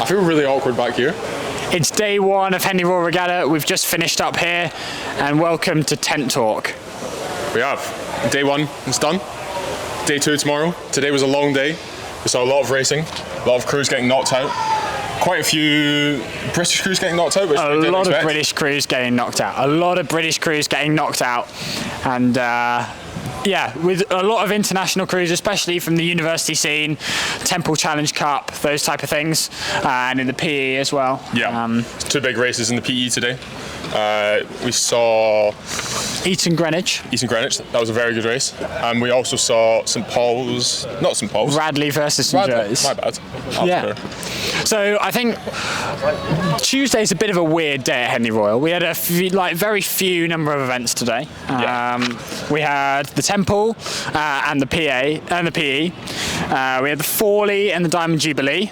I feel really awkward back here. It's day one of Henley Royal Regatta. We've just finished up here, and welcome to Tent Talk. We have. Day one is done. Day two tomorrow. Today was a long day. We saw a lot of racing, a lot of crews getting knocked out. Quite a few British crews getting knocked out. A lot of British crews getting knocked out. And yeah, with a lot of international crews, especially from the university scene, Temple Challenge Cup, those type of things, and in the PE as well. Yeah, two big races in the PE today. We saw Eton Greenwich. That was a very good race. And we also saw not St Paul's. Radley versus St Joe's. My bad. Yeah. So I think Tuesday's a bit of a weird day at Henley Royal. We had a very few number of events today. We had the Temple and the PA and the PE. We had the Forley and the Diamond Jubilee.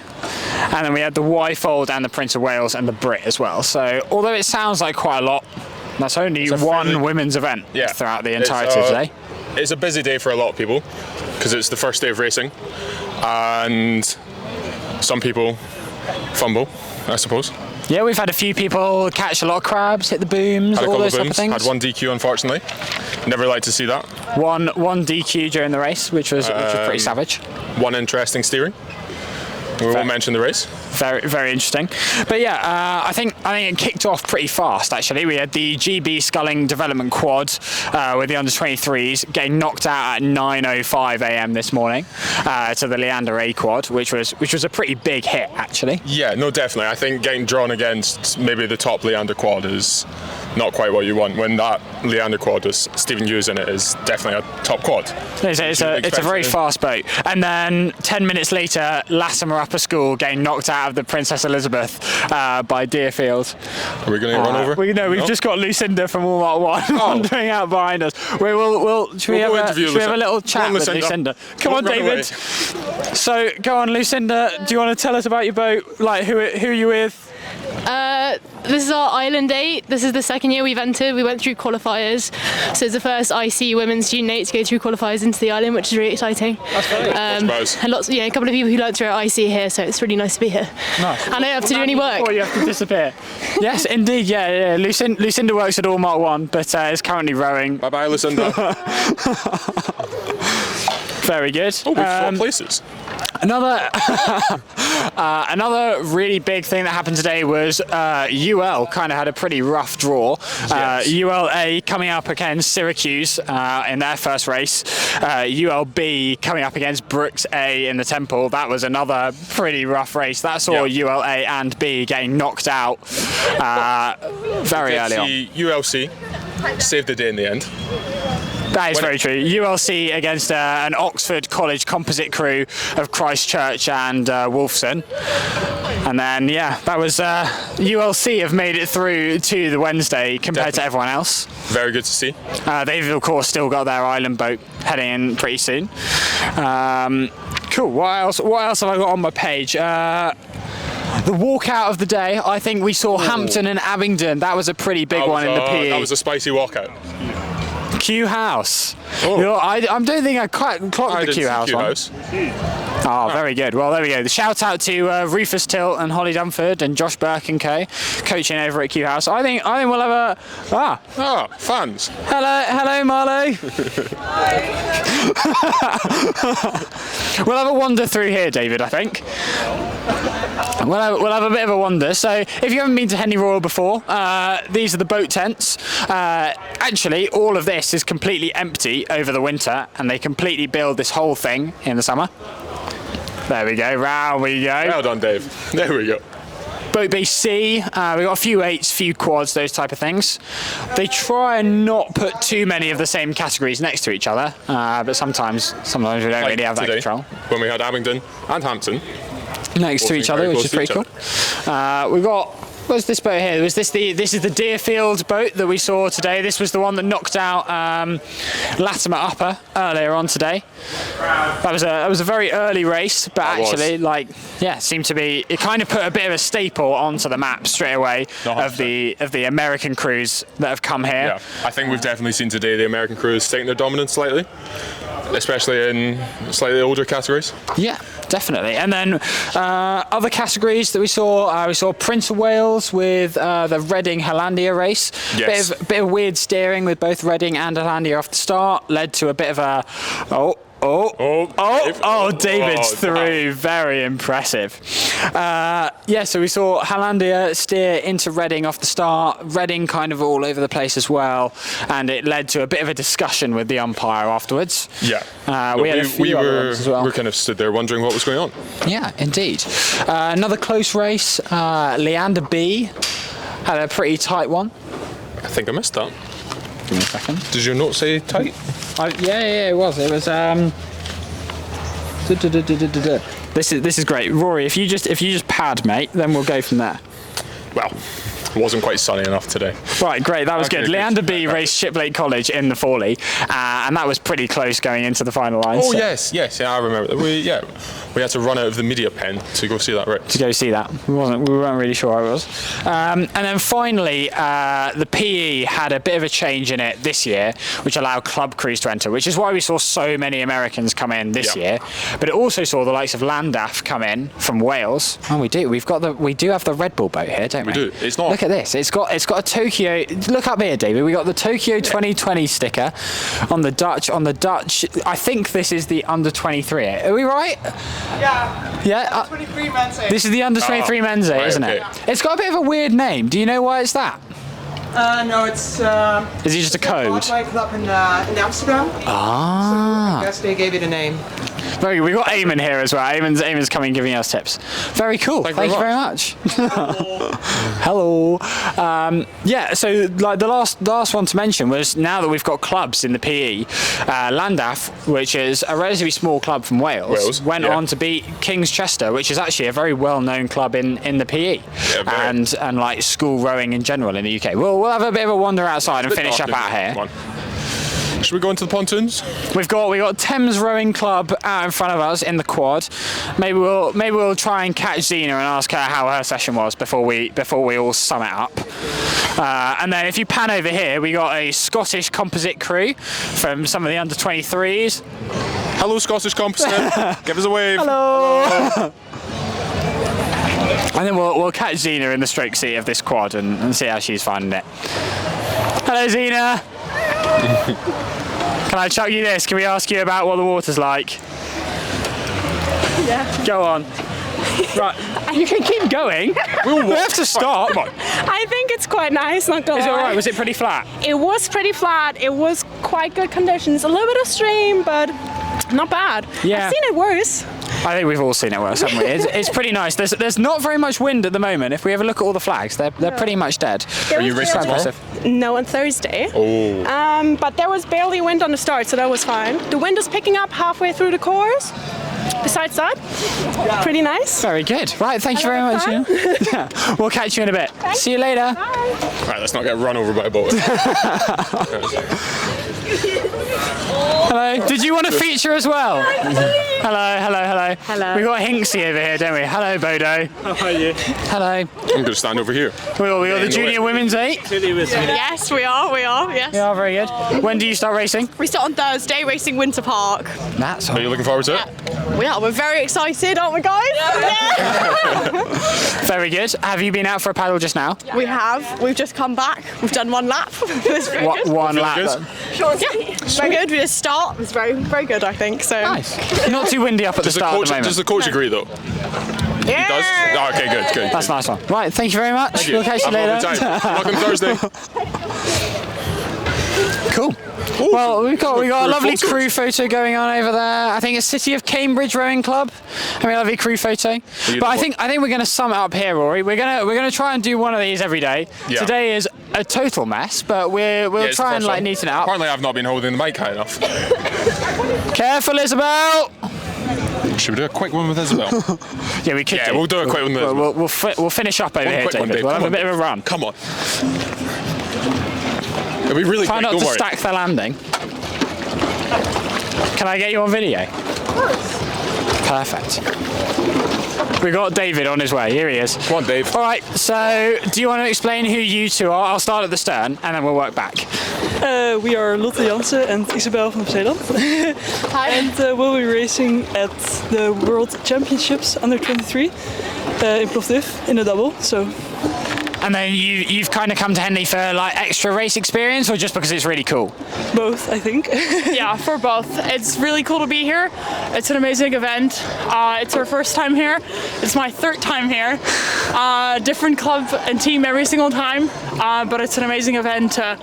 And then we had the Wyfold and the Prince of Wales and the Brit as well. So although it sounds like quite a lot, that's only one women's event throughout the entirety of the day. It's a busy day for a lot of people because it's the first day of racing, and some people fumble, I suppose. Yeah, we've had a few people catch a lot of crabs, hit the booms, all those type of things. Had one DQ, unfortunately. Never like to see that. One DQ during the race, which was pretty savage. One interesting steering. We won't mention the race. Very, very interesting. But yeah, I think it kicked off pretty fast, actually. We had the GB Sculling Development Quad with the under-23s getting knocked out at 9:05 a.m. this morning to the Leander A Quad, which was a pretty big hit, actually. Yeah, no, definitely. I think getting drawn against maybe the top Leander Quad is not quite what you want. When that Leander Quad with Stephen Hughes in it is definitely a top quad. It's a very fast boat. And then 10 minutes later, Latimer Upper School getting knocked out of the Princess Elizabeth by Deerfield. Are we going to run over? We've just got Lucinda from AllMarkOne wandering out behind us. Should we have a little chat with Lucinda? Come on, David. So, go on, Lucinda. Do you want to tell us about your boat? Like, who are you with? This is our island day. This is the second year we've entered. We went through qualifiers. So it's the first IC women's June 8 to go through qualifiers into the island, which is really exciting. That's great. And a couple of people who learnt through our IC here, so it's really nice to be here. Nice. And I don't have to do any work. Before you have to disappear. Yes, indeed, yeah. Lucinda works at AllMarkOne, but is currently rowing. Bye-bye, Lucinda. Very good. Oh, we've swapped places. Another really big thing that happened today was UL kind of had a pretty rough draw. Yes. ULA coming up against Syracuse in their first race. ULB coming up against Brooks A in the Temple. That was another pretty rough race. That saw ULA and B getting knocked out very early on. ULC saved the day in the end. That is very true. ULC against an Oxford College composite crew of Christchurch and Wolfson. And then, that was ULC have made it through to the Wednesday compared to everyone else. Very good to see. They've, of course, still got their island boat heading in pretty soon. Cool. What else have I got on my page? The walkout of the day, I think we saw Hampton and Abingdon. That was a pretty big one in the PE. That was a spicy walkout. Q House. I don't think I quite clocked the Q House one. Oh, very good. Well, there we go. The shout out to Rufus Tilt and Holly Dunford and Josh Burke and co coaching over at Q House. I think we'll have fans. Hello, Marlo. We'll have a wander through here, David. I think. We'll have a bit of a wander. So, if you haven't been to Henley Royal before, these are the boat tents. Actually, all of this is completely empty over the winter, and they completely build this whole thing in the summer. There we go, round we go. Well done, Dave. There we go. Boat base C, we've got a few 8s, few quads, those type of things. They try and not put too many of the same categories next to each other, but sometimes we don't really have that control. When we had Abingdon and Hampton next to each other, which is pretty cool. We've got. What's this boat here? This is the Deerfield boat that we saw today. This was the one that knocked out Latimer Upper earlier on today. That was a very early race, but actually, seemed to be. It kind of put a bit of a staple onto the map straight away of the American crews that have come here. Yeah, I think we've definitely seen today the American crews taking their dominance slightly, especially in slightly older categories. Yeah, Definitely. And then other categories that we saw Prince of Wales with the Reading Hollandia race. Yes. Bit of weird steering with both Reading and Hollandia off the start, led to a bit of a David's through. Very impressive. So we saw Hollandia steer into Reading off the start. Reading kind of all over the place as well, and it led to a bit of a discussion with the umpire afterwards. Yeah. We had a few other ones as well. We kind of stood there wondering what was going on. Yeah, indeed. Another close race. Leander B had a pretty tight one. I think I missed that. Give me a second. Did your note say tight? Yeah, it was. It was. This is great, Rory. If you just pad, mate, then we'll go from there. Well, it wasn't quite sunny enough today. Right, great. That was Okay, good. good. Leander B raced Shiplake College in the Forley, and that was pretty close going into the final line. Oh so- yes, I remember. We had to run out of the media pen to go see that race. To go see that. We weren't really sure how it was. And then finally, the PE had a bit of a change in it this year, which allowed club crews to enter, which is why we saw so many Americans come in this year. But it also saw the likes of Landaf come in from Wales. Oh, we do. We do have the Red Bull boat here, don't we? We do. It's not. Look at this. It's got a Tokyo. Look up here, David. We got the Tokyo 2020 sticker on the Dutch. I think this is the under 23. Are we right? Yeah. 23 men's A. This is the under 23 men's A, right, isn't okay. it? It's got a bit of a weird name. Do you know why it's that? No, it's. Is it just a code? My club in Amsterdam. Ah. I guess they gave it a name. Very good. We've got Eamon here as well. Eamon's coming giving us tips. Very cool. Thank you very much. Hello. So like the last one to mention was, now that we've got clubs in the PE, Landaf, which is a relatively small club from Wales, went on to beat King's Chester, which is actually a very well-known club in the PE, and like school rowing in general in the UK. We'll have a bit of a wander outside and finish up out here. Come on. Should we go into the pontoons? We got Thames Rowing Club out in front of us in the quad. Maybe we'll try and catch Zena and ask her how her session was before we all sum it up. And then if you pan over here, we got a Scottish composite crew from some of the under 23s. Hello, Scottish composite. Give us a wave. Hello. And then we'll catch Zena in the stroke seat of this quad and see how she's finding it. Hello, Zena. Can I chuck you this? Can we ask you about what the water's like? Yeah. Go on. Right. You can keep going. We have to stop. Come on. I think it's quite nice, not gonna Is it lie. alright? Was it pretty flat? It was pretty flat. It was quite good conditions. A little bit of stream, but not bad. Yeah. I've seen it worse. I think we've all seen it worse, haven't we? It's pretty nice. There's not very much wind at the moment. If we have a look at all the flags, they're pretty much dead. There Are you was racing barely- tomorrow? No, on Thursday. Oh. But there was barely wind on the start, so that was fine. The wind is picking up halfway through the course. Besides that, pretty nice. Very good. Right, thank you very much. Yeah. We'll catch you in a bit. See you later. Bye. Right, let's not get run over by a boat. Hello. Did you want to feature as well? Hello. Hello. We got Hinksy over here, don't we? Hello, Bodo. How are you? Hello. I'm going to stand over here. We got the junior women's 8. Yes, we are, yes. Yeah, very good. When do you start racing? We start on Thursday, racing Winter Park. That's Are you looking forward to it? We're very excited, aren't we, guys? very good. Have you been out for a paddle just now? We have. We've just come back. We've done one lap. It was very good. One lap. good? Yeah, very good. We just start. It was very, very good, I think. So. Nice. Not too windy up at the start at the moment. Does the coach agree though? Yeah. He does? Oh, okay, good. That's a nice one. Right, thank you very much. Thank you. We'll catch you Have a later. lovely time. Good luck on Thursday. Cool. Well, we've got a lovely photos. crew photo going on over there. I think it's City of Cambridge Rowing Club. Having a lovely crew photo. But I think we're going to sum it up here, Rory. We're going to try and do one of these every day. Yeah. Today is a total mess, but we'll It's the try and first like one. neaten it up. Apparently I've not been holding the mic high enough. Careful, Isabel. Should we do a quick one with Isabel? Yeah, we could. Yeah, we'll do a quick one with Isabel. We'll finish up over One here, quick one, David. Dave. We'll Come have a on, bit of a Dave. run. Come on. It'll be really Try quick, not don't to worry. stack the landing. Can I get you on video? Of course. Perfect. We got David on his way. Here he is. Come on, Dave. All right. So, do you want to explain who you two are? I'll start at the stern, and then we'll work back. We are Lotte Jansen and Isabel van Zeeland. Hi. And we'll be racing at the World Championships under 23 in Plovdiv in a double. So. And then you've kind of come to Henley for like extra race experience, or just because it's really cool? Both, I think. Yeah, for both. It's really cool to be here. It's an amazing event. It's our first time here. It's my third time here. Different club and team every single time, but it's an amazing event to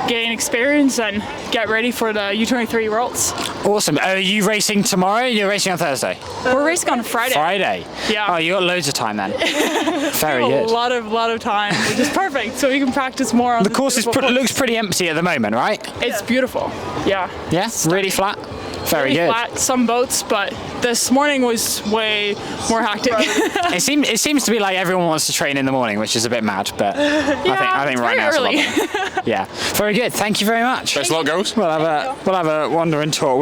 gain experience and get ready for the U23 Worlds. Awesome. Are you racing tomorrow? You're racing on Thursday? We're racing on Friday. Friday? Yeah. Oh, you got loads of time then. Very A good. lot of time, which is perfect. So we can practice more on The course looks pretty empty at the moment, right? It's beautiful. Yeah. Yeah, really flat. Very Really good. flat, some boats, but this morning was way more hectic. It seems to be like everyone wants to train in the morning, which is a bit mad, but I think right now it's a lot better. Yeah, very good. Thank you very much. Best luck, girls. We'll have a wander and talk.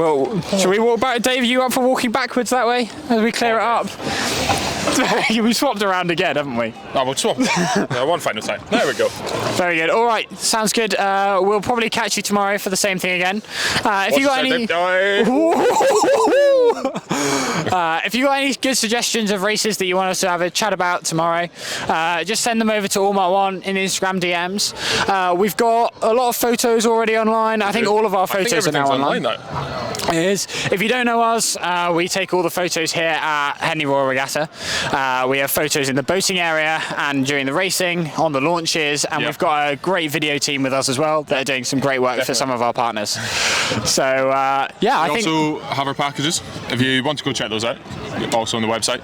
Shall we walk back? Dave, you up for walking backwards that way as we clear it up? We swapped around again, haven't we? Oh, we'll swap. One final time. There we go. Very good. All right, sounds good. We'll probably catch you tomorrow for the same thing again. If you got any, if you got any good suggestions of races that you want us to have a chat about tomorrow, just send them over to AllMarkOne in Instagram DMs. We've got a lot of photos already online. I think all of our photos are now online. It is. If you don't know us, we take all the photos here at Henley Royal Regatta. We have photos in the boating area and during the racing, on the launches, and we've got a great video team with us as well that are doing some great work for some of our partners. So yeah, I think we also have our packages. If you want to go check those out, also on the website.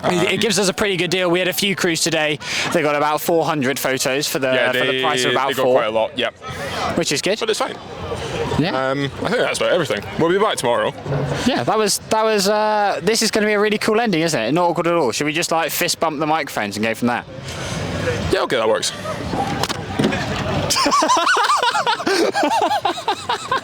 It gives us a pretty good deal. We had a few crews today. They got about 400 photos for the price of about they got 4. quite a lot, yep. Which is good. But it's fine. Yeah. I think that's about everything. We'll be back tomorrow. Yeah, that was. This is going to be a really cool ending, isn't it? Not awkward at all. Should we just like fist bump the microphones and go from there? Yeah, okay, that works.